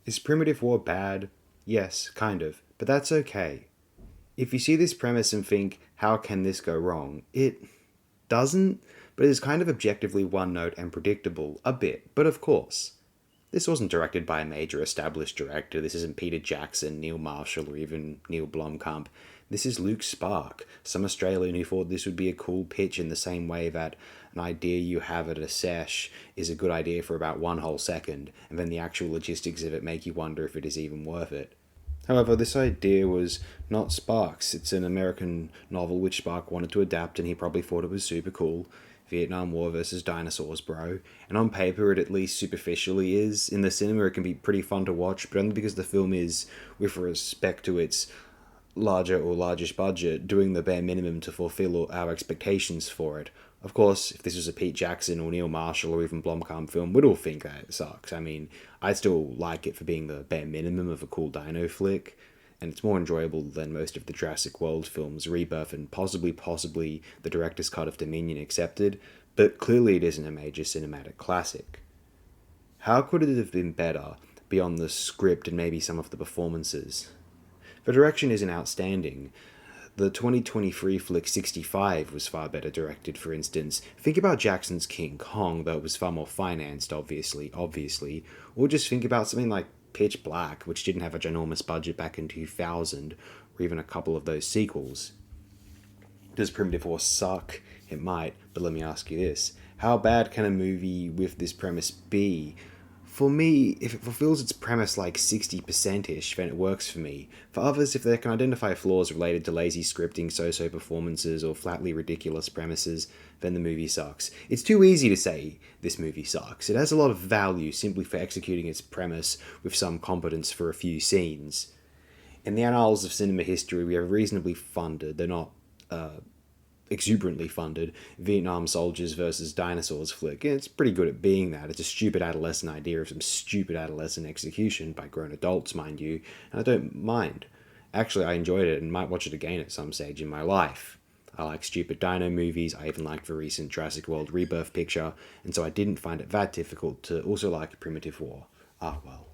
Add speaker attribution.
Speaker 1: Is Primitive War bad? Yes, kind of, but that's okay. If you see this premise and think, how can this go wrong? It doesn't, but it is kind of objectively one note and predictable, a bit, but of course. This wasn't directed by a major established director. This isn't Peter Jackson, Neil Marshall, or even Neil Blomkamp. This is Luke Sparke, some Australian who thought this would be a cool pitch in the same way that an idea you have at a sesh is a good idea for about one whole second, and then the actual logistics of it make you wonder if it is even worth it. However, this idea was not Sparks. It's an American novel which Spark wanted to adapt, and he probably thought it was super cool. Vietnam War versus dinosaurs, bro. And on paper, it at least superficially is. In the cinema, it can be pretty fun to watch, but only because the film is, with respect to its larger or largest budget, doing the bare minimum to fulfill our expectations for it. Of course, if this was a Pete Jackson or Neil Marshall or even Blomkamp film, we'd all think that it sucks. I mean, I still like it for being the bare minimum of a cool dino flick, and it's more enjoyable than most of the Jurassic World films, Rebirth and possibly the director's cut of Dominion accepted, but clearly it isn't a major cinematic classic. How could it have been better beyond the script and maybe some of the performances? The direction isn't outstanding. The 2023 flick 65 was far better directed, for instance. Think about Jackson's King Kong, though it was far more financed, obviously. Or just think about something like Pitch Black, which didn't have a ginormous budget back in 2000, or even a couple of those sequels. Does Primitive War suck? It might, but let me ask you this. How bad can a movie with this premise be? For me, if it fulfills its premise like 60%ish, then it works for me. For others, if they can identify flaws related to lazy scripting, so-so performances, or flatly ridiculous premises, then the movie sucks. It's too easy to say this movie sucks. It has a lot of value simply for executing its premise with some competence for a few scenes. In the annals of cinema history, we have reasonably funded, they're not exuberantly funded, Vietnam soldiers versus dinosaurs flick. And it's pretty good at being that. It's a stupid adolescent idea of some stupid adolescent execution by grown adults, mind you, and I don't mind. Actually, I enjoyed it and might watch it again at some stage in my life. I like stupid dino movies, I even liked the recent Jurassic World Rebirth picture, and so I didn't find it that difficult to also like Primitive War. Ah well.